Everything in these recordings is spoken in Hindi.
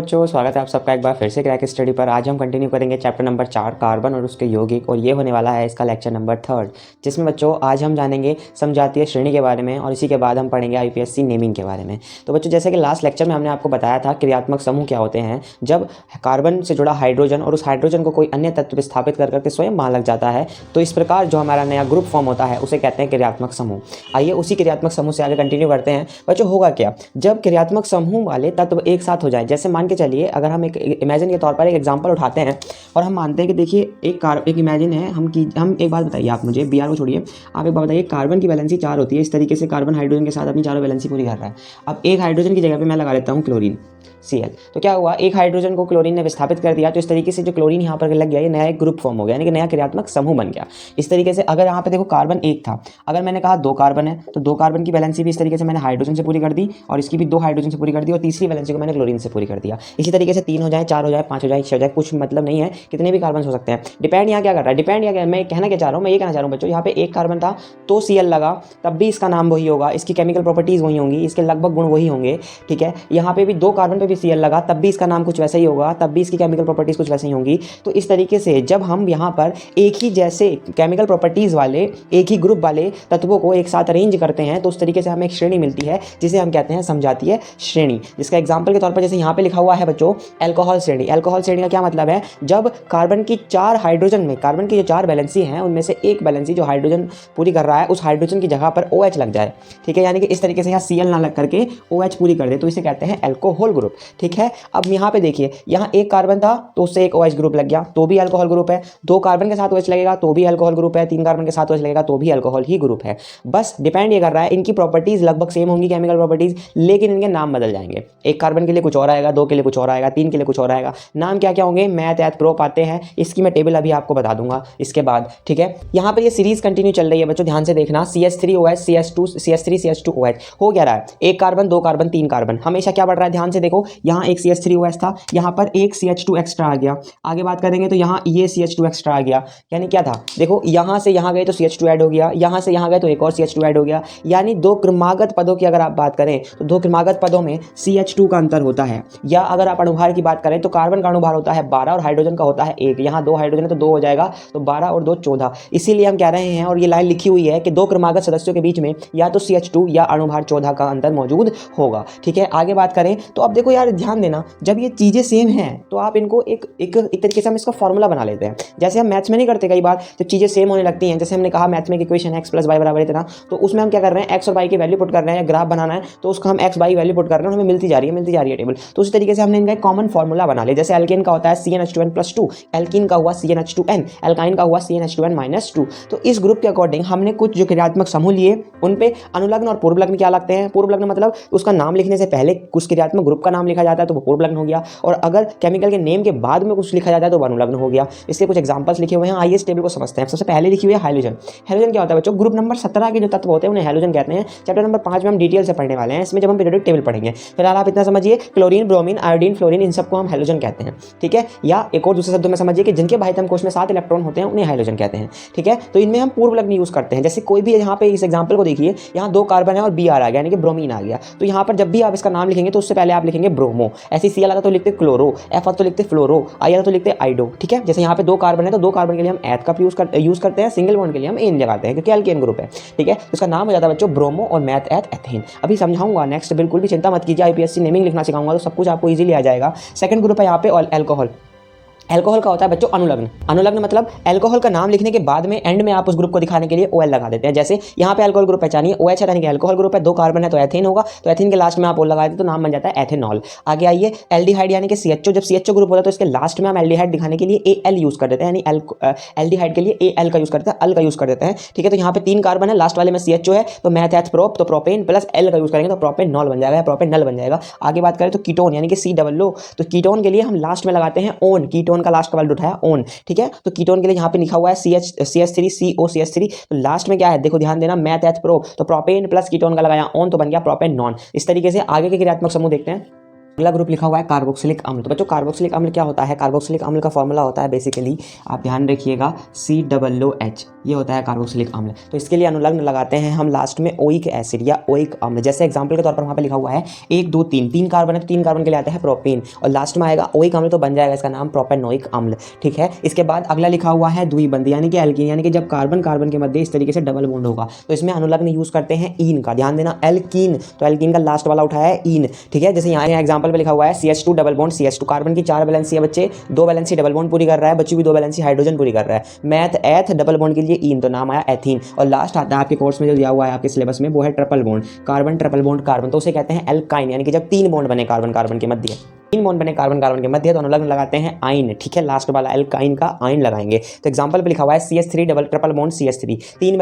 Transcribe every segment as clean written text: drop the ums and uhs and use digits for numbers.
बच्चों, स्वागत है आप सबका एक बार फिर से क्रैक स्टडी पर। आज हम कंटिन्यू करेंगे चैप्टर नंबर 4 कार्बन और उसके यौगिक, और ये होने वाला है इसका लेक्चर नंबर 3, जिसमें बच्चों आज हम जानेंगे समजातीय श्रेणी के बारे में और इसी के बाद हम पढ़ेंगे आईपीएससी नेमिंग के बारे में। तो बच्चों, जैसे कि लास्ट लेक्चर में हमने आपको बताया था क्रियात्मक समूह क्या होते हैं। जब कार्बन से जुड़ा हाइड्रोजन और उस हाइड्रोजन को कोई अन्य तत्व विस्थापित कर करके स्वयं वहाँ लग जाता है, तो इस प्रकार जो हमारा नया ग्रुप फॉर्म होता है उसे कहते हैं क्रियात्मक समूह। आइए उसी क्रियात्मक समूह से आगे कंटिन्यू करते हैं। बच्चों, होगा क्या जब क्रियात्मक समूह वाले तत्व एक साथ हो जाए। जैसे मान के चलिए, अगर हम एक इमेजिन के तौर पर एक एग्जांपल उठाते हैं और हम मानते हैं कि देखिए एक इमेजिन है, हम एक बात बताइए, आप मुझे बीआर को छोड़िए, आप एक बात बताइए, कार्बन की वैलेंसी 4 होती है। इस तरीके से कार्बन हाइड्रोजन के साथ अपनी चारों वैलेंसी पूरी कर रहा है। अब एक हाइड्रोजन की जगह पे मैं लगा लेता हूँ क्लोरीन Cl। तो क्या हुआ, एक हाइड्रोजन को क्लोरीन ने विस्थापित कर दिया, तो इस तरीके से जो क्लोरीन यहाँ पर लग गया, ये नया एक ग्रुप फॉर्म हो गया, यानी कि नया क्रियात्मक समूह बन गया। इस तरीके से अगर यहाँ पे देखो कार्बन एक था, अगर मैंने कहा 2 कार्बन है, तो 2 कार्बन की वैलेंसी भी इस तरीके से मैंने हाइड्रोजन से पूरी कर दी, और इसकी भी 2 हाइड्रोजन से पूरी कर दी, और तीसरी वैलेंसी को मैंने क्लोरीन से पूरी कर दिया। इसी तरीके से 3 हो जाए, 4 हो जाए, 5 हो जाए, 6 हो जाए, कुछ मतलब नहीं है, कितने भी कार्बन हो सकते हैं। डिपेंड यहाँ क्या कर रहा है, डिपेंड यहाँ मैं कहना क्या चाह रहा हूँ, मैं ये कहना चाह रहा हूँ बच्चों, यहाँ पे एक कार्बन था तो Cl लगा, तब भी इसका नाम वही होगा, इसकी केमिकल प्रॉपर्टीज वही होंगी, इसके लगभग गुण वही होंगे। ठीक है, यहाँ पे भी 2 कार्बन पे भी Cl लगा, तब भी इसका नाम कुछ वैसा ही होगा, तब भी इसकी केमिकल प्रॉपर्टीज कुछ वैसे ही होंगी। तो इस तरीके से जब हम यहाँ पर एक ही जैसे केमिकल प्रॉपर्टीज वाले एक ही ग्रुप वाले तत्वों को एक साथ अरेंज करते हैं, तो उस तरीके से हमें एक श्रेणी मिलती है जिसे हम कहते हैं समजातीय श्रेणी। जिसका एग्जाम्पल के तौर पर जैसे यहाँ पे लिखा हुआ है बच्चों, एल्कोहल श्रेणी। एल्कोहल श्रेणी का क्या मतलब है, जब कार्बन की 4 हाइड्रोजन में कार्बन की जो 4 वैलेंसी हैं उनमें से एक वैलेंसी जो हाइड्रोजन पूरी कर रहा है, उस हाइड्रोजन की जगह पर OH लग जाए। ठीक है, यानी कि इस तरीके से यहाँ Cl ना लग करके OH पूरी कर दे, तो इसे कहते हैं एल्कोहल ग्रुप। ठीक है, अब यहाँ पे देखिए, यहाँ एक कार्बन था तो उससे एक OH ग्रुप लग गया, तो भी अल्कोहल ग्रुप है। 2 कार्बन के साथ OH लगेगा तो भी अल्कोहल ग्रुप है, 3 कार्बन के साथ OH लगेगा तो भी अल्कोहल ही ग्रुप है। बस डिपेंड ये कर रहा है, इनकी प्रॉपर्टीज लगभग सेम होंगी, केमिकल प्रॉपर्टीज, लेकिन इनके नाम बदल जाएंगे। एक कार्बन के लिए कुछ और आएगा, 2 के लिए कुछ और आएगा, 3 के लिए कुछ और आएगा। नाम क्या क्या होंगे, मैथ एथ प्रोप आते हैं, इसकी मैं टेबल अभी आपको बता दूंगा इसके बाद। ठीक है, यहाँ पर ये सीरीज कंटिन्यू चल रही है बच्चों, ध्यान से देखना। CH3OH CH2 CH3 CH2OH हो क्या रहा है, एक कार्बन, 2 कार्बन, 3 कार्बन, हमेशा क्या बढ़ रहा है, ध्यान से देखो, यहाँ एक CH3OH था, यहाँ पर एक CH2 एक्स्ट्रा आ गया। आगे बात करेंगे तो यहाँ ये CH2 एक्स्ट्रा आ गया, यानी क्या था, देखो यहाँ से यहाँ गए तो CH2 ऐड हो गया, यहाँ से यहाँ गए तो एक और CH2 ऐड हो गया। यानी 2 क्रमागत पदों की अगर आप बात करें तो 2 क्रमागत पदों में CH2 का अंतर होता है। या अगर आप अणुभार की बात करें तो कार्बन का अणुभार होता है 12 और हाइड्रोजन का होता है 1। यहाँ 2 हाइड्रोजन है तो 2 हो जाएगा, तो 12 और 2 14। इसीलिए हम कह रहे हैं, और ये लाइन लिखी हुई है कि 2 क्रमागत सदस्यों के बीच में या तो CH2 या अणुभार 14 का अंतर मौजूद होगा। ठीक है, आगे बात करें तो अब देखो यार, ध्यान देना, जब ये चीजें सेम हैं तो आप इनको एक तरीके से हम इसका फॉर्मूला बना लेते हैं। जैसे हम मैथ्स में नहीं करते, कई बार जब चीजें सेम होने लगती हैं, जैसे हमने कहा मैथ्स में इक्वेशन x + y = इतना, तो उसमें हम क्या कर रहे हैं, x और y की वैल्यू पुट कर रहे हैं, ग्राफ बनाना है तो उसका हम x y वैल्यू पुट कर रहे हैं, हमें मिलती जा रही है टेबल। तो उसी तरीके से हमने इनका एक कॉमन फॉर्मूला बना लिया। जैसे एल्केन का होता है CnH2n+2, एल्कीन का हुआ CnH2n, एल्काइन का हुआ CnH2n-2। तो इस ग्रुप के अकॉर्डिंग हमने कुछ जो क्रियात्मक समूह लिए, उन पे अनुलग्न और पूर्व लग्न क्या लगते हैं। पूर्व लग्न मतलब उसका नाम लिखने से पहले कुछ क्रियात्मक ग्रुप का नाम लिखा जाता है तो वो पूर्व लग्न हो गया, और अगर केमिकल के नेम के बाद में कुछ लिखा जाता है तो अनुलग्न हो गया। इसके कुछ एग्जांपल्स लिखे हुए हैं, आइए इस टेबल को समझते हैं। सबसे पहले लिखी हुई है हाइड्रोजन। हाइड्रोजन क्या होता है बच्चों, ग्रुप नंबर 17 के जो तत्व होते हैं उन्हें हाइड्रोजन कहते हैं। चैप्टर नंबर 5 में हम डिटेल से पढ़ने वाले हैं, इसमें जब हम पीरियोडिक टेबल पढ़ेंगे। फिलहाल आप इतना समझिए, क्लोरीन, ब्रोमीन, आयोडीन, फ्लोरीन, इन सबको हम हाइड्रोजन कहते हैं। ठीक है, या एक और दूसरे शब्दों में समझिए कि जिनके भाइतम कोश में 7 इलेक्ट्रॉन होते हैं उन्हें हाइड्रोजन कहते हैं। ठीक है, तो इनमें हम पूर्व लग्न यूज करते हैं। जैसे कोई भी यहाँ पे इस एग्जाम्पल को देखिए, यहाँ 2 कार्बन है और Br आ गया, यानी कि ब्रोमीन आ गया, तो यहाँ पर जब भी आप इसका नाम लिखेंगे तो उससे पहले आप लिखेंगे ब्रोमो। ऐसे Cl आता तो लिखते क्लोरो, F आता तो लिखते फ्लोरो, I आता तो लिखते आइडो। ठीक है, जैसे यहाँ पे 2 कार्बन है तो 2 कार्बन के लिए हम एथ का यूज करते हैं, सिंगल बॉन्ड के लिए हम एन लगाते हैं क्योंकि एल्केन ग्रुप है। ठीक है, उसका नाम हो जाता है बच्चों ब्रोमो और मैथ एथ एथेन। अभी समझाऊंगा नेक्स्ट, बिल्कुल भी चिंता मत कीजिए, आईपीएससी नेमिंग लिखना सिखाऊंगा तो सब कुछ आपको इजीली आ जाएगा। सेकंड ग्रुप है यहाँ पे अल्कोहल। एल्कोहल का होता है बच्चों अनुलग्न। अनुलग्न मतलब एल्कोहल का नाम लिखने के बाद में एंड में आप उस ग्रुप को दिखाने के लिए OL लगा देते हैं। जैसे यहाँ पे अल्कोहल ग्रुप पहचानिए, OH है यानी कि एल्कोहल ग्रुप है, 2 कार्बन है तो एथेन होगा, तो एथेन के लास्ट में आप OL लगा देते तो नाम बन जाता है एथेनॉल। आगे आइए, एल्डिहाइड यानी कि CHO। जब CHO ग्रुप होता है तो इसके लास्ट में हम एल्डिहाइड दिखाने के लिए AL यूज कर देते हैं, यानी एल्डिहाइड के लिए AL का यूज करते हैं, अल का यूज कर देते हैं। ठीक है, तो यहाँ पे 3 कार्बन है, लास्ट वाले में CHO है तो मैथ एथ प्रोप, तो प्रोपेन प्लस L का यूज करेंगे तो प्रोपेनॉल बन जाएगा, प्रोपेनल बन जाएगा। आगे बात करें तो कीटोन यानी कि COO, तो कीटोन के लिए हम लास्ट में लगाते हैं ओन, कीटोन का लास्ट का वर्ड उठाया ओन। ठीक है, तो कीटोन के लिए यहाँ पे लिखा हुआ है CH3CO CH3, तो लास्ट में क्या है देखो, ध्यान देना, मैथ एथ प्रो, तो प्रोपेन प्लस कीटोन का लगाया ऑन तो बन गया प्रोपेनॉन। इस तरीके से आगे के क्रियात्मक समूह देखते हैं। अगला ग्रुप लिखा हुआ है कार्बोक्सिलिक अम्ल। तो बच्चों कार्बोक्सिलिक अम्ल क्या होता है? कार्बोक्सिलिक अम्ल का फॉर्मूला होता है बेसिकली, आप ध्यान रखिएगा, COOH, ये होता है कार्बोक्सिलिक अम्ल। तो इसके लिए अनुलग्न लगाते हैं हम लास्ट में ओइक एसिड या ओइक अम्ल। जैसे एग्जांपल के तौर पर वहाँ पे लिखा हुआ है 1 2 3, 3 कार्बन है तो 3 कार्बन के लिए आता है प्रोपेन, और लास्ट में आएगा ओइक अम्ल, तो बन जाएगा इसका नाम प्रोपेनोइक अम्ल। ठीक है, इसके बाद अगला लिखा हुआ है द्विबंध यानी कि एल्कीन, यानी कि जब कार्बन कार्बन के मध्य इस तरीके से डबल बॉन्ड होगा तो इसमें अनुलग्न यूज करते हैं ईन का। ध्यान देना, एल्कीन, तो एल्कीन का लास्ट वाला उठाया है ईन। ठीक है, जैसे यहाँ एग्जांपल पे लिखा हुआ है CH2 double bond CH2, carbon की 4 वैलेंसी है बच्चे, 2 वैलेंसी डबल बॉन्ड पूरी कर रहा है, बच्ची भी 2 वैलेंसी हाइड्रोजन पूरी कर रहा है। मैथ एथ डबल बॉन्ड के लिए ईन, तो नाम आया एथीन। और लास्ट आता है आपके कोर्स में जो दिया हुआ है आपके सिलेबस में, वो है triple bond, carbon triple bond carbon, तो उसे कहते हैं एल्काइन, यानी कि जब 3 बॉन्ड बने कार्बन कार्बन के मध्य, 3 बॉन्ड बने कार्बन कार्बन के मध्य तो अनुलग्न लगाते हैं आइन। ठीक है, लास्ट वाला एल्काइन का आइन लगाएंगे। तो एग्जांपल पे लिखा हुआ है CH3 double triple bond CH3, 3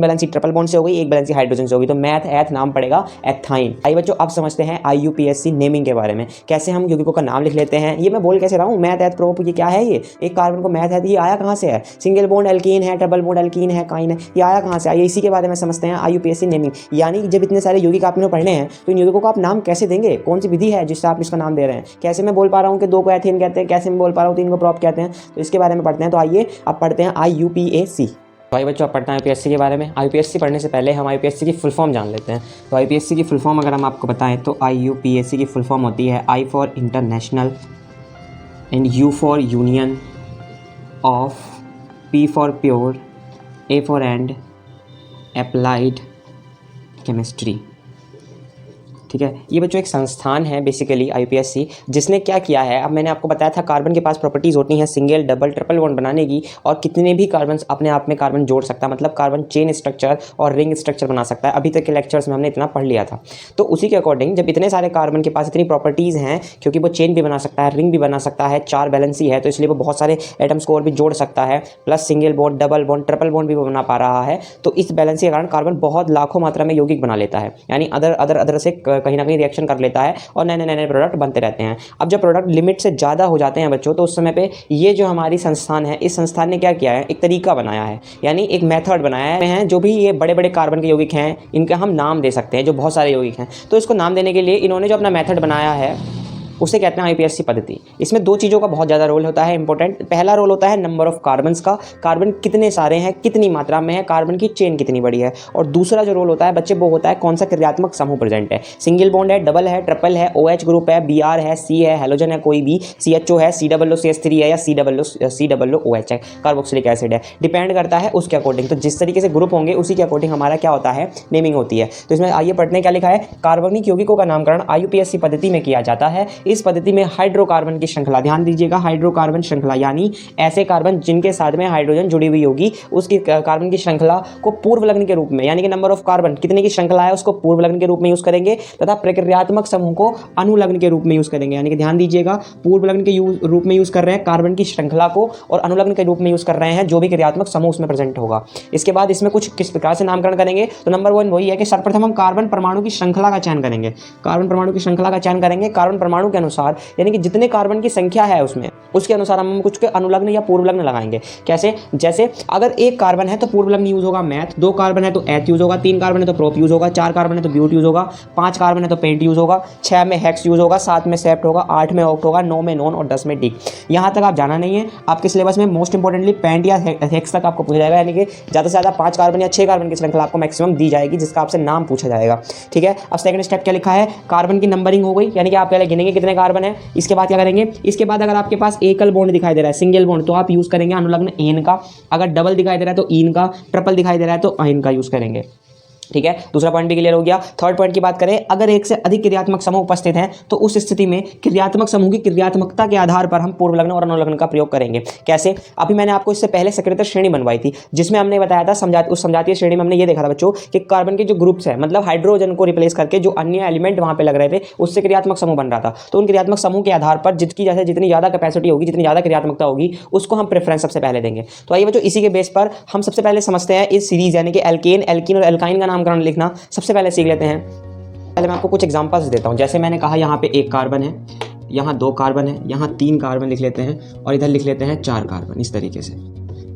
valency triple bond से हो गई, 1 वैलेंसी हाइड्रोजन से हो गई, तो मैथ एथ नाम पड़ेगा एथाइन। आइए बच्चों अब समझते हैं IUPAC नेमिंग के बारे में, कैसे हम यौगिकों का नाम लिख लेते हैं। ये मैं बोल कैसे रहा हूँ, मैथ एथ प्रोप, ये क्या है? ये एक कार्बन को मैथ एथ, ये आया कहाँ से है? सिंगल बॉन्ड एल्कीन है, डबल बॉन्ड एल्कीन है, काइन है, ये आया कहाँ से? आइए इसी के बारे में समझते हैं IUPAC नेमिंग। यानी जब इतने सारे यौगिक आपने पढ़ने हैं तो इन यौगिकों को आप नाम कैसे देंगे, कौन सी विधि है जिससे आप इसका नाम दे रहे हैं? कैसे मैं बोल पा रहा हूँ कि 2 को एथेन कहते हैं, कैसे मैं बोल पा रहा हूँ 3 को प्रोप कहते हैं? तो इसके बारे में पढ़ते हैं। तो आइए अब पढ़ते हैं IUPAC। तो आइए बच्चों अब पढ़ते हैं IUPAC के बारे में। IUPAC पढ़ने से पहले हम IUPAC की फुल फॉर्म जान लेते हैं। तो IUPAC की फुल फॉर्म अगर हम आपको बताएं तो IUPAC की फुल फॉर्म होती है I for international, and U for union of, P for pure, A for and, applied chemistry. ठीक है, ये बच्चों एक संस्थान है बेसिकली IUPAC, जिसने क्या किया है, अब मैंने आपको बताया था कार्बन के पास प्रॉपर्टीज़ होती हैं सिंगल डबल ट्रिपल बॉन्ड बनाने की, और कितने भी कार्बन अपने आप में कार्बन जोड़ सकता है, मतलब कार्बन चेन स्ट्रक्चर और रिंग स्ट्रक्चर बना सकता है। अभी तक के लेक्चर्स में हमने इतना पढ़ लिया था। तो उसी के अकॉर्डिंग जब इतने सारे कार्बन के पास इतनी प्रॉपर्टीज़ हैं, क्योंकि वो चेन भी बना सकता है, रिंग भी बना सकता है, 4 वैलेंसी है, तो इसलिए वो बहुत सारे एटम्स को और भी जोड़ सकता है, plus single bond double bond triple bond भी वो बना पा रहा है। तो इस बैलेंसी के कारण कार्बन बहुत लाखों मात्रा में यौगिक बना लेता है, यानी अदर से कहीं ना कहीं रिएक्शन लेता है और नए नए प्रोडक्ट बनते रहते हैं। अब जब प्रोडक्ट लिमिट से ज़्यादा हो जाते हैं बच्चों, तो उस समय पे ये जो हमारी संस्थान है, इस संस्थान ने क्या किया है, एक तरीका बनाया है, यानी एक मेथड बनाया है। जो भी ये बड़े बड़े कार्बन के यौगिक हैं, इनका हम नाम दे सकते हैं, जो बहुत सारे यौगिक हैं, तो इसको नाम देने के लिए इन्होंने जो अपना मेथड बनाया है उसे कहते हैं IUPAC पद्धति। इसमें 2 चीज़ों का बहुत ज़्यादा रोल होता है इंपॉर्टेंट। पहला रोल होता है नंबर ऑफ कार्बन्स का, कार्बन कितने सारे हैं, कितनी मात्रा में है, कार्बन की चेन कितनी बड़ी है। और दूसरा जो रोल होता है बच्चे वो होता है कौन सा क्रियात्मक समूह प्रेजेंट है, सिंगल बॉन्ड है, डबल है, ट्रिपल है, OH ग्रुप है, Br है, C है, हेलोजन है कोई भी, CHO है, COOCH3 है, या COOH है, कार्बोक्सिलिक एसिड है, डिपेंड करता है उसके अकॉर्डिंग। तो जिस तरीके से ग्रुप होंगे उसी के अकॉर्डिंग हमारा क्या होता है, नेमिंग होती है। तो इसमें आइए पढ़ने क्या लिखा है, कार्बनिक यौगिकों का नामकरण IUPAC पद्धति में किया जाता है। इस पद्धति में हाइड्रोकार्बन की श्रृंखला, ध्यान दीजिएगा, हाइड्रोकार्बन श्रृंखला, यानी ऐसे कार्बन जिनके साथ में हाइड्रोजन जुड़ी हुई होगी, उसकी कार्बन की श्रृंखला को पूर्व लग्न के रूप में, यानी कि नंबर ऑफ कार्बन कितने की श्रृंखला है उसको पूर्व लग्न के रूप में यूज करेंगे, तथा प्रक्रियात्मक समूह को अनुलग्न के रूप में यूज करेंगे। यानी कि ध्यान दीजिएगा, पूर्व लग्न के रूप में यूज कर रहे हैं कार्बन की श्रृंखला को, और अनुलग्न के रूप में यूज कर रहे हैं जो भी क्रियात्मक समूह उसमें प्रेजेंट होगा। इसके बाद इसमें कुछ किस प्रकार से नामकरण करेंगे, तो नंबर 1 वही है कि सर्वप्रथम हम कार्बन परमाणु की श्रृंखला का चयन करेंगे, कार्बन परमाणु की श्रृंखला का चयन करेंगे कार्बन परमाणु के अनुसार, यानी कि जितने कार्बन की संख्या है उसमें, उसके अनुसार हम कुछ के अनुलग्न या पूर्व लग्न लगाएंगे। कैसे, जैसे अगर 1 कार्बन है तो पूर्व लग्न यूज होगा मैथ, 2 कार्बन है तो एथ यूज होगा, 3 कार्बन है तो प्रोप यूज होगा, 4 कार्बन है तो ब्यूट यूज होगा, 5 कार्बन है तो पेंट यूज होगा, 6 में हेक्स यूज होगा, 7 में सेप्ट होगा, 8 में ऑक्ट होगा, 9 में नॉन और 10 में डिक। यहाँ तक आप जाना नहीं है, आपके सिलेबस में मोस्ट इंपॉर्टेंटली पेंट या हेक्स तक आपको पूछा जाएगा, यानी कि ज़्यादा से ज़्यादा 5 कार्बन या 6 कार्बन की श्रृंखला आपको मैक्सिमम दी जाएगी, जिसका आपसे नाम पूछा जाएगा। ठीक है, अब सेकंड स्टेप क्या लिखा है, कार्बन की नंबरिंग हो गई, यानी कि आप पहले गिनेंगे कितने कार्बन है, इसके बाद क्या करेंगे, इसके बाद अगर आपके पास एकल बॉन्ड दिखाई दे रहा है, सिंगल बॉन्ड, तो आप यूज करेंगे अनुलग्न एन का, अगर डबल दिखाई दे रहा है तो ईन का, ट्रिपल दिखाई दे रहा है तो आइन का यूज करेंगे। ठीक है, दूसरा पॉइंट भी क्लियर हो गया। थर्ड पॉइंट की बात करें, अगर एक से अधिक क्रियात्मक समूह उपस्थित हैं तो उस स्थिति में क्रियात्मक समूह की क्रियात्मकता के आधार पर हम पूर्व लग्न और अनुलग्न का प्रयोग करेंगे। कैसे, अभी मैंने आपको इससे पहले सक्रियता श्रेणी बनवाई थी, जिसमें हमने बताया था उस समझातीय श्रेणी में हमने ये देखा था बच्चों कि कार्बन के जो ग्रुप्स है, मतलब हाइड्रोजन को रिप्लेस करके जो अन्य एलिमेंट वहां पे लग रहे थे, उससे क्रियात्मक समूह बन रहा था। तो उन क्रियात्मक समूह के आधार पर जितनी ज्यादा कैपेसिटी होगी, जितनी ज्यादा क्रियात्मकता होगी, उसको हम प्रेफरेंस सबसे पहले देंगे। तो आइए बच्चों, इसी के बेस पर हम सबसे पहले समझते हैं इस सीरीज, यानी कि एल्केन, एल्कीन और एल्काइन का नामकरण लिखना सबसे पहले सीख लेते हैं। पहले मैं आपको कुछ एग्जांपल्स देता हूं। जैसे मैंने कहा यहाँ पे 1 कार्बन है, यहाँ 2 कार्बन है, यहाँ 3 कार्बन लिख लेते हैं, और इधर लिख लेते हैं 4 कार्बन, इस तरीके से।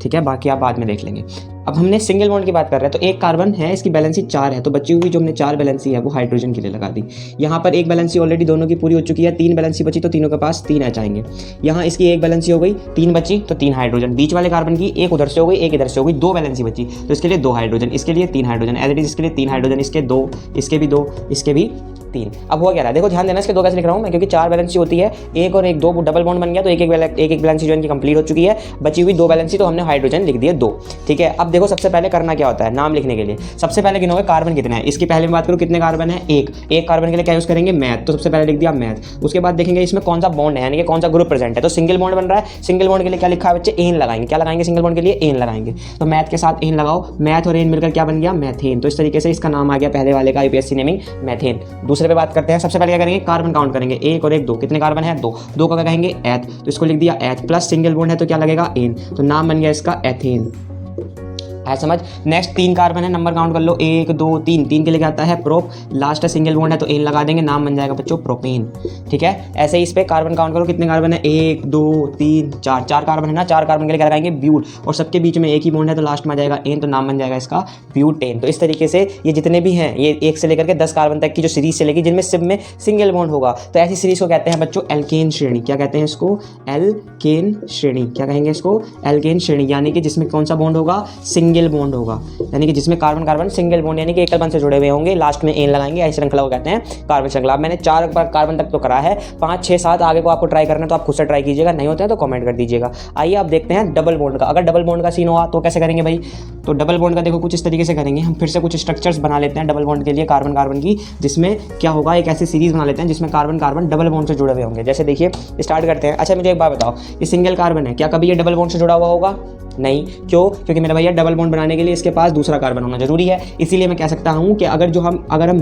ठीक है, बाकी आप बाद में देख लेंगे। अब हमने सिंगल बॉन्ड की बात कर रहे हैं, तो एक कार्बन है, इसकी बैलेंसी 4 है, तो बची हुई जो हमने 4 बैलेंसी है वो हाइड्रोजन के लिए लगा दी। यहाँ पर एक बैलेंसी ऑलरेडी दोनों की पूरी हो चुकी है, 3 बैलेंसी बची, तो तीनों के पास 3 एच आएंगे। यहाँ इसकी एक बैलेंसी हो गई, 3 बची तो 3 हाइड्रोजन। बीच वाले कार्बन की एक उधर से हो गई, एक इधर से हो गई, 2 बैलेंसी बची, तो इसके लिए 2 हाइड्रोजन, इसके लिए 3 हाइड्रोजन, एज इट इज इसके लिए 3 हाइड्रोजन, इसके 2, इसके भी 2, इसके भी 3। अब हुआ क्या रहा है, देखो ध्यान देना, इसके 2 कैसे लिख रहा हूँ मैं, क्योंकि 4 बैलेंसी होती है, एक और एक 2 डबल बॉन्ड बन गया, तो एक एक बैलेंसी जो इनकी कंप्लीट हो चुकी है, बची हुई 2 बैलेंसी तो हमने हाइड्रोजन लिख दिए 2। ठीक है, अब देखो सबसे पहले करना क्या होता है, नाम लिखने के लिए सबसे पहले गिनोगे कार्बन कितने हैं। इसकी पहले बात करूँ कितने कार्बन है, एक कार्बन के लिए क्या यूज करेंगे, मैथ, तो सबसे पहले लिख दिया मैथ। उसके बाद देखेंगे इसमें कौन सा बॉन्ड है, यानी कि कौन सा ग्रुप प्रेजेंट है, तो सिंगल बॉन्ड बन रहा है, सिंगल बॉन्ड के लिए क्या लिखा है बच्चे, एन लगाएंगे, क्या लगाएंगे सिंगल बॉन्ड के लिए, एन लगाएंगे, तो मैथ के साथ एन लगाओ, मैथ और एन मिलकर क्या बन गया, मैथेन। तो इस तरीके से इसका नाम आ गया पहले वाले का यूपीएससी नेमिंग मैथेन। दूसरे पे बात करते हैं, सबसे पहले क्या करेंगे, कार्बन काउंट करेंगे, एक और एक 2, कितने कार्बन है, 2 का क्या कहेंगे, एथ, तो इसको लिख दिया एथ, प्लस सिंगल बॉन्ड है तो क्या लगेगा, एन, तो नाम बन गया इसका एथेन। है समझ। नेक्स्ट 3 कार्बन है, नंबर काउंट कर लो, 1 2 3, 3 के लिए क्या आता है प्रोप, लास्ट है सिंगल बॉन्ड है तो एन लगा देंगे, नाम बन जाएगा बच्चों प्रोपेन। ठीक है, ऐसे ही इस पे कार्बन काउंट करो, कितने कार्बन है, 1 2 3 4, 4 कार्बन है ना, 4 कार्बन के लिए क्या लगाएंगे, ब्यूट, और सबके बीच में एक ही बॉन्ड है तो लास्ट में आ जाएगा एन, तो नाम बन जाएगा इसका ब्यूटेन। तो इस तरीके से ये जितने भी हैं, ये 1 से लेकर के 10 कार्बन तक की जो सीरीज चलेगी, जिनमें सब में सिंगल बॉन्ड होगा, तो ऐसी सीरीज को कहते हैं बच्चों एल्केन श्रेणी। क्या कहते हैं इसको, एल्केन श्रेणी। क्या कहेंगे इसको, एल्केन श्रेणी, यानी कि जिसमें कौन सा बॉन्ड होगा, सिंगल बॉन्ड होगा, यानी कि जिसमें कार्बन कार्बन सिंगल बॉन्ड यानी कि एकल बंध से जुड़े हुए होंगे, लास्ट में एन लगाएंगे, ऐसी श्रृंखला को कहते हैं कार्बन श्रृंखला। मैंने 4 कार्बन तक तो करा है, 5 6 7 आगे को आपको ट्राई करना है तो आप खुद से ट्राई कीजिएगा, नहीं होता है तो कमेंट कर दीजिएगा। आइए आप देखते हैं डबल बॉन्ड का। अगर डबल बॉन्ड का सीन हुआ तो कैसे करेंगे भाई, तो डबल बॉन्ड का देखो कुछ इस तरीके से करेंगे हम, फिर से कुछ स्ट्रक्चर्स बना लेते हैं डबल बॉन्ड के लिए कार्बन कार्बन की, जिसमें क्या होगा, एक ऐसी सीरीज बना लेते हैं जिसमें कार्बन कार्बन डबल बॉन्ड से जुड़े हुए होंगे। जैसे देखिए स्टार्ट करते हैं। अच्छा मुझे एक बात बताओ, ये सिंगल कार्बन है, क्या कभी ये डबल बॉन्ड से जुड़ा हुआ होगा, नहीं, क्यों, क्योंकि मेरा भैया डबल बॉन्ड बनाने के लिए इसके पास दूसरा कार्बन होना जरूरी है। इसीलिए मैं कह सकता हूं कि अगर हम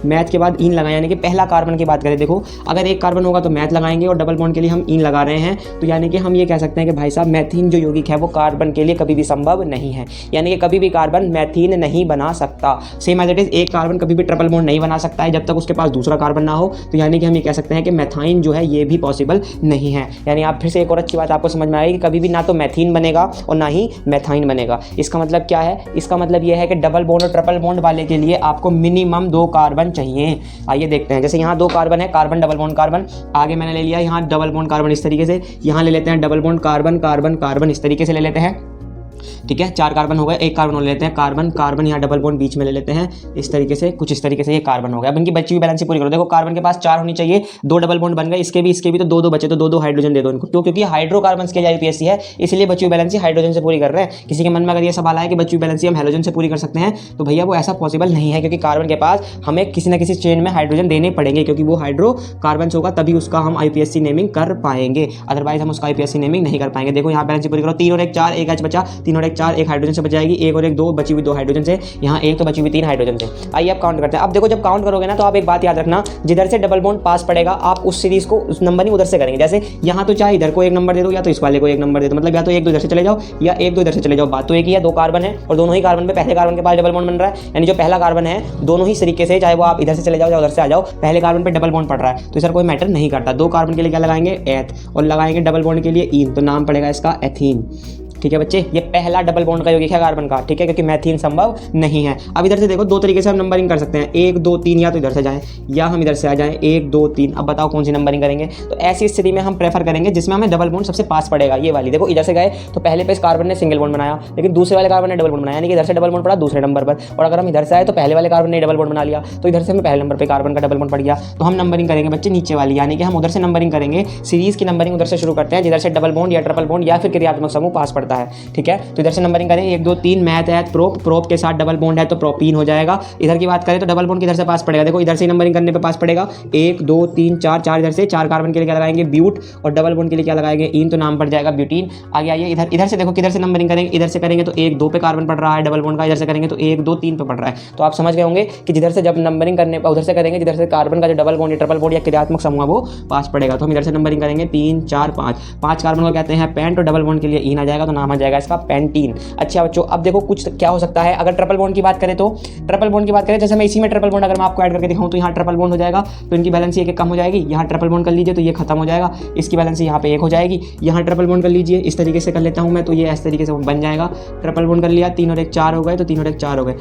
मैथ के बाद इन लगाएं, यानी कि पहला कार्बन की बात करें, देखो अगर एक कार्बन होगा तो मैथ लगाएंगे और डबल बॉन्ड के लिए हम इन लगा रहे हैं, तो यानी कि हम ये कह सकते हैं कि भाई साहब मैथीन जो यौगिक है वो कार्बन के लिए कभी भी संभव नहीं है, यानी कि कभी भी कार्बन मैथीन नहीं बना सकता। सेम एज इट इज एक कार्बन कभी भी ट्रिपल बॉन्ड नहीं बना सकता है जब तक उसके पास दूसरा कार्बन ना हो, तो यानी कि हम ये कह सकते हैं कि मैथाइन जो है ये भी पॉसिबल नहीं है। यानी आप फिर से एक और अच्छी बात आपको समझ में आएगी कि कभी भी ना तो मैथीन बनेगा और ना ही मैथाइन बनेगा। इसका मतलब क्या है, इसका मतलब यह है कि डबल बॉन्ड और ट्रिपल बॉन्ड वाले के लिए आपको मिनिमम 2 कार्बन चाहिए। आइए देखते हैं, जैसे यहाँ 2 कार्बन है, कार्बन डबल बॉन्ड कार्बन, आगे मैंने ले लिया यहाँ डबल बॉन्ड कार्बन इस तरीके से, यहाँ ले लेते हैं double bond carbon carbon carbon इस तरीके से ले लेते हैं। ठीक है, 4 कार्बन हो गए, एक कार्बन ले लेते हैं, कार्बन कार्बन यहाँ डबल बॉन्ड बीच में ले लेते हैं, इस तरीके से कुछ इस तरीके से ये कार्बन हो गया। अब इनकी बची हुई बैलेंस पूरी करो, देखो कार्बन के पास 4 होनी चाहिए, 2 डबल बॉन्ड बन गए, इसके भी तो 2 बचे, तो 2 हाइड्रोजन दे दो इनको, क्यों, क्योंकि हाइड्रोकार्बन के यूपीएससी है, इसलिए बची हुई बैलेंस हाइड्रोजन से पूरी कर रहे हैं। किसी के मन में अगर ये सवाल आए कि बची हुई बैलेंस हम हैलोजन से पूरी कर सकते हैं, तो भैया वो ऐसा पॉसिबल नहीं है, क्योंकि कार्बन के पास हमें किसी न किसी चेन में हाइड्रोजन देने पड़ेंगे, क्योंकि वो हाइड्रोकार्बन होगा तभी उसका हम आईपीएससी नेमिंग कर पाएंगे, अदरवाइज हम उसका आईपीएससी नेमिंग नहीं कर पाएंगे। देखो यहाँ बैलेंस पूरी करो, 3 और 1 4, 1 H बचा, 3 और 1 4, 1 हाइड्रोजन से बच जाएगी, 1 और 1 2, बची हुई 2 हाइड्रोजन से, यहाँ 1 तो बची हुई 3 हाइड्रोजन से। आइए आप काउंट करते हैं। अब देखो जब काउंट करोगे ना तो आप एक बात याद रखना, जिधर से डबल बॉन्ड पास पड़ेगा आप उस सीरीज को उस नंबरिंग उधर से करेंगे। जैसे यहाँ तो चाहे इधर को 1 नंबर दे दो या तो इस वाले को 1 नंबर दे दो, मतलब या तो 1 2 इधर से चले जाओ या 1 2 इधर से चले जाओ, बात तो एक ही है। 2 कार्बन है और दोनों ही कार्बन पे पहले कार्बन के पास डबल बॉन्ड बन रहा है, यानी जो पहला कार्बन है दोनों ही तरीके से, चाहे वो आप इधर से चले जाओ या उधर से आ जाओ, पहले कार्बन पे डबल बॉन्ड पड़ रहा है, तो इधर कोई मैटर नहीं करता। 2 कार्बन के लिए क्या लगाएंगे, एथ, और लगाएंगे डबल बॉन्ड के लिए इन, तो नाम पड़ेगा इसका एथीन। ठीक है बच्चे, ये पहला डबल बॉन्ड का यौगिक है कार्बन का, ठीक है, क्योंकि मैथीन संभव नहीं है। अब इधर से देखो 2 तरीके से हम नंबरिंग कर सकते हैं, 1 2 3, या तो इधर से जाएं या हम इधर से आ जाएं, 1 2 3। अब बताओ कौन सी नंबरिंग करेंगे, तो ऐसी स्थिति में हम प्रेफर करेंगे जिसमें हमें डबल बॉन्ड सबसे पास पड़ेगा, ये वाली। देखो इधर से गए तो पहले पे इस कार्बन ने सिंगल बॉन्ड बनाया, लेकिन दूसरे वाले कार्बन ने डबल बॉन्ड बनाया, यानी कि इधर से डबल बॉन्ड पड़ा दूसरे नंबर पर, और अगर हम इधर से आए तो पहले वाले कार्बन ने डबल बॉन्ड बना लिया, तो इधर से हमें पहले नंबर पर कार्बन का डबल बॉन्ड पड़ गया, तो हम नंबरिंग करेंगे बच्चे नीचे वाली, यानी कि हम उधर से नंबरिंग करेंगे, सीरीज की नंबरिंग उधर से शुरू करते हैं जिधर से डबल बॉन्ड या ट्रिपल बॉन्ड या फिर क्रियात्मक समूह पास पड़ता है। ठीक है, तो इधर से नंबरिंग करें 1 2 3, मैथ है प्रोप, प्रोप के साथ डबल बॉन्ड है तो प्रोपीन हो जाएगा। इधर की बात करें तो डबल बॉन्ड किधर से पास पड़ेगा, देखो इधर से नंबरिंग करने पे पास पड़ेगा, 1 2 3 4, 4 इधर से, 4 कार्बन के लिए क्या लगाएंगे, ब्यूट, और डबल बॉन्ड के लिए क्या लगाएंगे, इन, तो नाम पड़ जाएगा ब्यूटीन। आगे आइए इधर से देखो किधर से नंबरिंग करेंगे, इधर से करेंगे तो 1 2 पे कार्बन पड़ रहा है डबल बॉन्ड का, इधर से करेंगे तो 1 2 3 पे पड़ रहा है। तो आप समझ गए होंगे कि जिधर से जब नंबरिंग करने पर उधर से करेंगे जिधर से कार्बन का जो डबल बॉन्ड या ट्रिपल बॉन्ड या क्रियात्मक समूह वो पास पड़ेगा, तो हम इधर से नंबरिंग करेंगे 3 4 5। 5 कार्बन को कहते हैं पेंट, और डबल बॉन्ड के लिए इन आ जाएगा, तो नाम आ जाएगा इसका पेंटीन। अच्छा बच्चों, अब देखो कुछ क्या हो सकता है। अगर ट्रिपल बॉन्ड की बात करें तो ट्रिपल बॉन्ड की बात करें, जैसे मैं इसी में ट्रिपल बॉन्ड अगर मैं आपको ऐड करके दिखाऊं तो यहाँ ट्रिपल बॉन्ड हो जाएगा, तो इनकी बैलेंस एक कम हो जाएगी। यहाँ ट्रिपल बॉन्ड कर लीजिए तो ये खत्म हो जाएगा, इसकी बैलेंस यहाँ पे 1 हो जाएगी। यहाँ ट्रिपल बॉन्ड कर लीजिए, इस तरीके से कर लेता हूँ मैं, तो ये इस तरीके से बन जाएगा। ट्रिपल बॉन्ड कर लिया, 3 और 1 4 हो गए, तो 3 और 1 4 हो गए।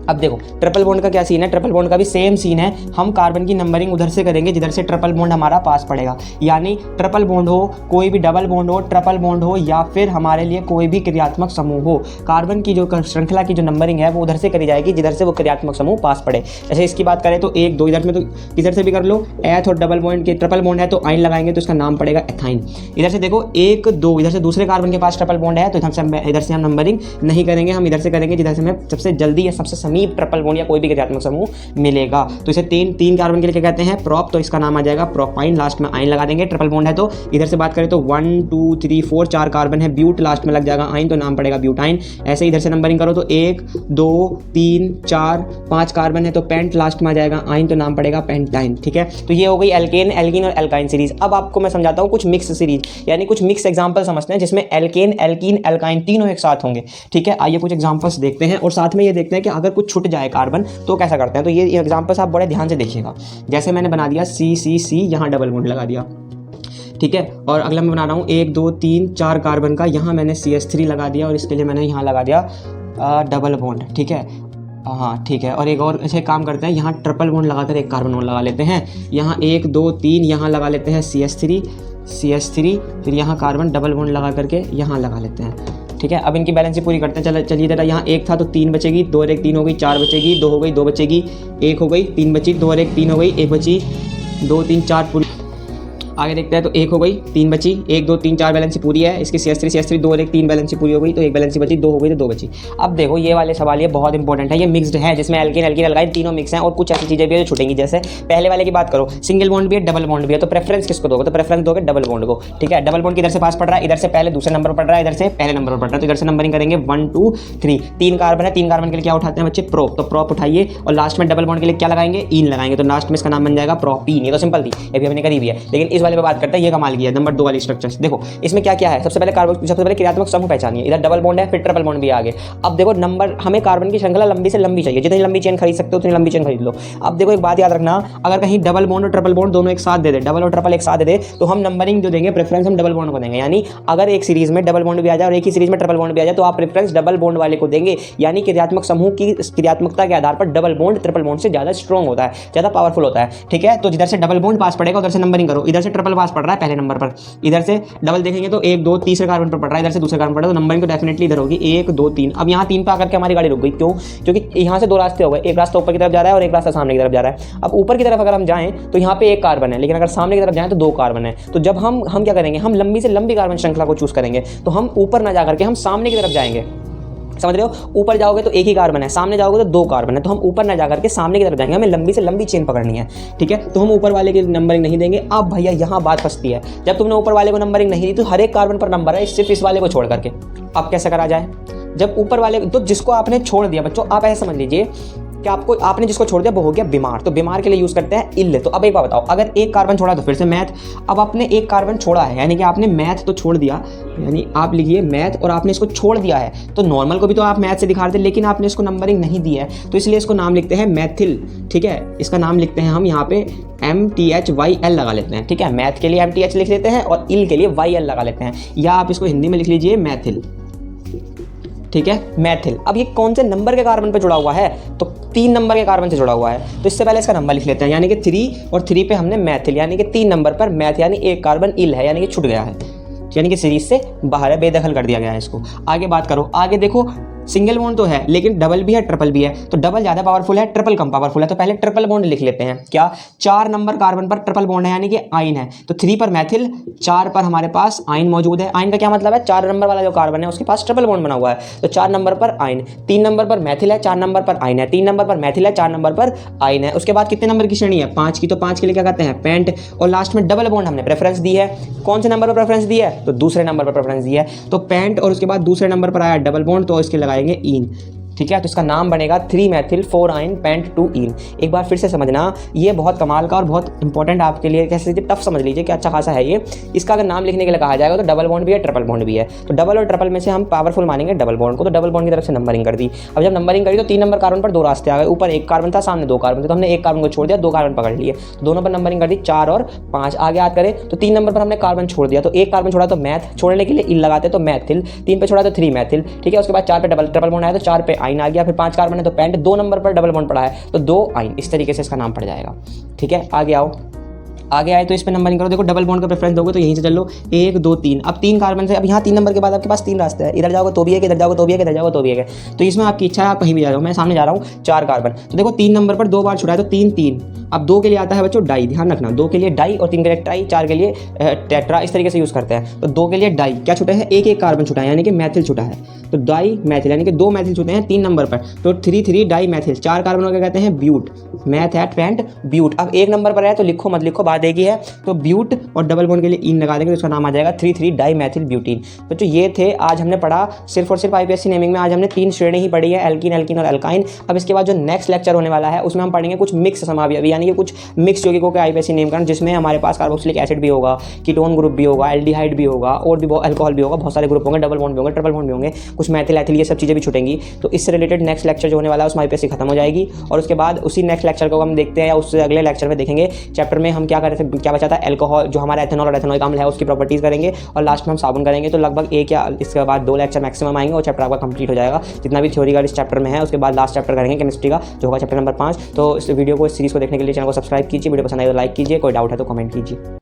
अब देखो ट्रिपल बॉन्ड का क्या सीन है, ट्रिपल बॉन्ड का भी सेम सीन है। हम कार्बन की नंबरिंग उधर से करेंगे जिधर से ट्रिपल बॉन्ड हमारा पास पड़ेगा, यानी ट्रिपल बॉन्ड हो, कोई भी डबल बॉन्ड हो, ट्रिपल बॉन्ड हो, या फिर हमारे लिए कोई भी क्रियात्मक समूह हो, कार्बन की जो श्रृंखला की जो नंबरिंग है वो उधर से करी जाएगी जिधर से वो क्रियात्मक समूह पास पड़े। जैसे इसकी बात करें तो 1 2 इधर में तो इधर से भी कर लो, एथ और डबल बॉन्ड के ट्रिपल बॉन्ड है तो आइन लगाएंगे तो इसका नाम पड़ेगा एथाइन। इधर से देखो 1 2 इधर से दूसरे कार्बन के पास ट्रिपल बॉन्ड है तो इधर से हम नंबरिंग नहीं करेंगे, हम इधर से करेंगे जिधर से हमें सबसे जल्दी या सबसे समीप ट्रिपल बॉन्ड या कोई भी क्रियात्मक समूह मिलेगा। तो इसे तीन कार्बन के लिए क्या कहते हैं, प्रोप, तो इसका नाम आ जाएगा प्रोपाइन, लास्ट में आइन लगा देंगे। ट्रिपल बॉन्ड है तो इधर से बात करें तो 1 2 3 4 4 कार्बन है, ब्यूट लास्ट में लग जाएगा आइन तो नाम पड़ेगा ब्यूटाइन। ऐसे इधर से नंबरिंग करो तो 1 2 3 4 5 कार्बन है तो पेंट लास्ट में आ जाएगा आइन तो नाम पड़ेगा पेंटाइन। ठीक है, तो ये हो गई एल्केन, एल्कीन और एल्काइन सीरीज। अब आपको मैं समझाता हूँ कुछ मिक्स सीरीज, यानी कुछ मिक्स एग्जांपल समझते हैं जिसमें एल्केन एल्कीन एल्काइन तीनों एक साथ होंगे। ठीक है, आइए कुछ एग्जांपल्स देखते हैं और साथ में ये देखते हैं कि अगर कुछ छूट जाए कार्बन तो कैसा करते हैं। तो ये एग्जांपल्स आप बड़े ध्यान से देखिएगा। जैसे मैंने बना दिया CCC, यहाँ डबल बॉन्ड लगा दिया। ठीक है, और अगला मैं बना रहा हूँ 1 2 3 4 कार्बन का, यहाँ मैंने CH3 लगा दिया और इसके लिए मैंने यहाँ लगा दिया डबल बॉन्ड। ठीक है, हाँ ठीक है, और एक और ऐसे काम करते हैं, यहाँ ट्रिपल बॉन्ड लगाकर एक कार्बन बॉन्ड लगा लेते हैं। यहाँ 1 2 3 यहाँ लगा लेते हैं CH3, फिर यहाँ कार्बन डबल बॉन्ड लगा करके यहाँ लगा लेते हैं। ठीक है, अब इनकी बैलेंस पूरी करते हैं। चलिए जरा, यहाँ 1 था तो 3 बचेगी, 2 और 1 3 हो गई, 4 बचेगी, 2 हो गई, 2 बचेगी, 1 हो गई, 3 बची, 2 और 1 3 हो गई, 1 बची, 2 3 4 पूरी। आगे देखते हैं तो 1 हो गई, 3 बची, 1 2 3 4 बैलेंस पूरी है। इसकी CH3 2 और 1 3 बैलेंस पूरी हो गई तो 1 बैलेंस बची, 2 हो गई तो 2 बची। अब देखो ये वाले सवाल ये बहुत इंपॉर्टेंट है, ये मिक्स्ड है जिसमें एल्केन एल्कीन एल्काइन तीनों मिक्स हैं और कुछ ऐसी चीजें भी है जो छूटेंगी। जैसे पहले वाले की बात करो, सिंगल बॉन्ड भी है डबल बॉन्ड भी है, तो प्रेफरेंस किसको दोगे, तो प्रेफरेंस दोगे डबल बॉन्ड को। ठीक है, डबल बॉन्ड इधर से पास पड़ रहा है, इधर से पहले दूसरे नंबर पर पड़ रहा है, इधर से पहले नंबर पर पड़ रहा है, तो इधर से नंबरिंग करेंगे 1 2 3। 3 कार्बन है, 3 कार्बन के लिए क्या उठाते हैं बच्चे, प्रोप, तो प्रोप उठाइए और लास्ट में डबल बॉन्ड के लिए क्या लगाएंगे, इन लगाएंगे, तो लास्ट में इसका नाम बन जाएगा प्रोपीन। ये तो सिंपल थी, ये भी हमने करी भी है, लेकिन इस वाले पे बात करते हैं, ये कमाल की है। नंबर 2 वाली स्ट्रक्चर्स देखो, इसमें क्या क्या है। सबसे पहले क्रियात्मक समूह पहचानिए, इधर डबल बॉन्ड है, फिर ट्रिपल बॉन्ड भी है आगे। अब देखो नंबर, हमें कार्बन की श्रृंखला लंबी से लंबी चाहिए, जितनी लंबी चेन खरीद सकते हो उतनी लंबी चेन खरीद लो। अब देखो एक बात याद रखना, अगर कहीं डबल बॉन्ड और ट्रिपल बॉन्ड दोनों एक साथ दे दे, डबल और ट्रिपल एक साथ दे दे, तो हम नंबरिंग जो देंगे प्रेफरेंस हम डबल बॉन्ड को देंगे। यानी अगर एक सीरीज में डबल बॉन्ड भी आ जाए और एक ही सीरीज में ट्रिपल बॉन्ड भी आ जाए तो आप प्रेफरेंस डबल बॉन्ड वाले को देंगे। यानी क्रियात्मक समूह की क्रियात्मकता के आधार पर डबल बॉन्ड ट्रिपल बॉन्ड से ज्यादा स्ट्रॉन्ग होता है, ज्यादा पावरफुल होता है। ठीक है, तो जिधर से डबल बॉन्ड पास पड़ेगा उधर से नंबरिंग करो। इधर से ट्रिपल पास पड़ रहा है पहले नंबर पर, इधर से डबल देखेंगे तो 1 2 तीसरे कार्बन पर पड़ रहा है, इधर से दूसरे कार्बन पर पड़ रहा है, तो नंबरिंग तो डेफिनेटली इधर होगी 1 2 3। अब यहाँ 3 पे आकर के हमारी गाड़ी रुक गई, क्यों, क्योंकि यहाँ से 2 रास्ते हो गए, एक रास्ता ऊपर की तरफ जा रहा है और एक रास्ता सामने की तरफ जा रहा है। अब ऊपर की तरफ अगर हम जाएं तो यहाँ पे 1 कार्बन है, लेकिन अगर सामने की तरफ जाएं तो 2 कार्बन है। तो जब हम क्या करेंगे, हम लंबी से लंबी कार्बन श्रृंखला को चूज करेंगे, तो हम ऊपर ना जाकर के हम सामने की तरफ जाएंगे। समझ रहे हो, ऊपर जाओगे तो 1 ही कार्बन है, सामने जाओगे तो 2 कार्बन है, तो हम ऊपर ना जाकर के सामने की तरफ जाएंगे, हमें लंबी से लंबी चेन पकड़नी है। ठीक है, तो हम ऊपर वाले की नंबरिंग नहीं देंगे। अब भैया यहाँ बात फंसती है, जब तुमने ऊपर वाले को नंबरिंग नहीं दी तो हर एक कार्बन पर नंबर है, सिर्फ इस वाले को छोड़ करके। अब कैसे करा जाए, जब ऊपर वाले, तो जिसको आपने छोड़ दिया बच्चों, आप ऐसे समझ लीजिए कि आपने जिसको छोड़ दिया वो हो गया बीमार, तो बीमार के लिए यूज करते हैं इल। तो अब एक बात बताओ, अगर 1 कार्बन छोड़ा तो फिर से मैथ। अब आपने 1 कार्बन छोड़ा है, यानी कि आपने मैथ तो छोड़ दिया, यानी आप लिखिए मैथ और आपने इसको छोड़ दिया है, तो नॉर्मल को भी तो आप मैथ से दिखा रहे थे, लेकिन आपने इसको नंबरिंग नहीं दी है, तो इसलिए इसको नाम लिखते हैं मैथिल। ठीक है, इसका नाम लिखते हैं हम यहाँ पे MTHYL लगा लेते हैं। ठीक है, मैथ के लिए MTH लिख लेते हैं और इल के लिए YL लगा लेते हैं, या आप इसको हिंदी में लिख लीजिए मैथिल। ठीक है, मैथिल। अब ये कौन से नंबर के कार्बन पे जुड़ा हुआ है, तो 3 नंबर के कार्बन से जुड़ा हुआ है, तो इससे पहले इसका नंबर लिख लेते हैं, यानी कि 3 और 3 पे हमने मैथिल, यानी कि 3 नंबर पर मैथ, यानी 1 कार्बन इल है, यानी कि छूट गया है, यानी कि सीरीज से बाहर है, बेदखल कर दिया गया है इसको। आगे बात करो, आगे देखो सिंगल बॉन्ड तो है लेकिन डबल भी है ट्रिपल भी है, तो डबल ज़्यादा पावरफुल है, ट्रिपल कम पावरफुल है, तो पहले ट्रिपल बॉन्ड लिख लेते हैं। क्या, 4 नंबर कार्बन पर ट्रिपल बॉन्ड है, यानी कि आइन है, तो 3 पर मैथिल, 4 पर हमारे पास आइन मौजूद है। आइन का क्या मतलब है, 4 नंबर वाला जो कार्बन है उसके पास ट्रिपल बॉन्ड बना हुआ है, तो 4 नंबर पर आइन, 3 नंबर पर मैथिल है, 4 नंबर पर आइन है, 3 नंबर पर मैथिल है, 4 नंबर पर आइन है। उसके बाद कितने नंबर की श्रेणी है, 5 की, तो 5 के लिए क्या कहते हैं पेंट, और लास्ट में डबल बॉन्ड हमने प्रेफरेंस दी है। कौन से नंबर पर प्रेफरेंस दी है, तो दूसरे नंबर पर प्रेफरेंस दी है, तो पेंट और उसके बाद दूसरे नंबर पर आया डबल बॉन्ड, तो इसके लगाएंगे इन। ठीक है। तो इसका नाम बनेगा 3-मेथिल 4-आइन पेंट 2-ईन। एक बार फिर से समझना, ये बहुत कमाल का और बहुत इंपॉर्टेंट आपके लिए, कैसे टफ समझ लीजिए कि अच्छा खासा है ये। इसका अगर नाम लिखने के लिए कहा जाएगा तो डबल बॉन्ड भी है, ट्रिपल बॉन्ड भी है। तो डबल और ट्रिपल में से हम पावरफुल मानेंगे डबल बॉन्ड को, तो डबल बॉन्ड की तरफ से नंबरिंग कर दी। अब जब नंबरिंग करी तो 3 नंबर कार्बन पर 2 रास्ते आ गए, ऊपर 1 कार्बन था, सामने 2 कार्बन थे, तो हमने 1 कार्बन को छोड़ दिया, 2 कार्बन पकड़ लिए, तो दोनों पर नंबरिंग कर दी 4 और 5। आगे याद करें तो 3 नंबर पर हमने कार्बन छोड़ दिया, तो 1 कार्बन छोड़ा तो मैथ, छोड़ने के लिए इन लगाते तो मैथिल, 3 पे छोड़ा तो 3-मेथिल, ठीक है। उसके बाद 4 पे ट्रिपल बॉन्ड आया तो 4 पे आइन आ गया, फिर 5 कार्बन है तो पेंट, 2 नंबर पर डबल बॉन्ड पड़ा है तो 2-आइन, इस तरीके से इसका नाम पड़ जाएगा, ठीक है। आगे आओ, आगे आए तो इस पे नंबरिंग करो। देखो डबल बॉन्ड का प्रेफरेंस दोगे तो यहीं से चल लो 1 2 3। अब 3 कार्बन से, अब यहाँ 3 नंबर के बाद आपके पास 3 रास्ते हैं, इधर जाओगे तो भी है, इधर जाओगे तो भी है, इधर जाओगे तो भी है। तो इसमें आपकी इच्छा है, आप कहीं भी जा रहे हो। मैं सामने जा रहा हूँ 4 कार्बन, तो देखो 3 नंबर पर 2 बार छुड़ा है तो 3-3। अब 2 के लिए आता है बच्चों डाई, ध्यान रखना, 2 के लिए डाई और 3 के लिए ट्राई, 4 के लिए टेट्रा, इस तरीके से यूज़ करते हैं। तो 2 के लिए डाई क्या छुटा है, 1-1 कार्बन छुटा है, यानी कि मैथिल छुटा है, तो डाई मैथिल, यानी कि 2 मैथिल छूटे हैं 3 नंबर पर, तो 3-3 डाई मैथिल। 4 कार्बन को कहते हैं ब्यूट, मैथ है पेंट ब्यूट। अब 1 नंबर पर है तो लिखो मत लिखो, बात एक ही है, तो ब्यूट और डबल बॉन्ड के लिए इन लगा देंगे तो इसका नाम आ जाएगा 3,3 डाई मैथिल ब्यूटीन। बच्चों ये थे आज हमने पढ़ा सिर्फ और सिर्फ IPSC नेमिंग में, आज हमने 3 श्रेणी ही पढ़ी है, एल्कीन, एल्कीन और एल्काइन। अब इसके बाद जो नेक्स्ट लेक्चर होने वाला है उसमें हम पढ़ेंगे कुछ मिक्स समावयवी, यानी कि कुछ मिक्स यौगिकों के IPSC नेमकरण, जिसमें हमारे पास कार्बोक्सिलिक एसिड भी होगा, कीटोन ग्रुप भी होगा, एल्डिहाइड भी होगा, और भी अल्कोहल भी होगा, बहुत सारे ग्रुप होंगे, डबल बॉन्ड भी होंगे, ट्रिपल बॉन्ड भी होंगे, कुछ मैथिल एथिल, ये सब चीज़ें भी छूटेंगी। तो इससे रिलेटेड नेक्स्ट लेक्चर जो होने वाला है उसमें IPSC खत्म हो जाएगी, और उसके बाद उसी नेक्स्ट लेक्चर को हम देखते हैं या उससे अगले लेक्चर में देखेंगे चैप्टर में हम क्या करते हैं, क्या बचा था, एल्कोहल, जो हमारा एथेनॉल और एथेनॉइक अम्ल है उसकी प्रॉपर्टीज करेंगे, और लास्ट में हम साबुन करेंगे। तो लगभग 1 या इसके बाद 2 लेक्चर मैक्सिमम आएंगे और चैप्टर आपका कंप्लीट हो जाएगा, जितना भी थ्योरी का इस चैप्टर में है। उसके बाद लास्ट चैप्टर करेंगे केमिस्ट्री का, जो होगा चैप्टर नंबर 5। तो इस वीडियो को, इस सीरीज को देखने के लिए चैनल को सब्सक्राइब कीजिए, वीडियो पसंद आए तो लाइक कीजिए, कोई डाउट है तो कमेंट कीजिए।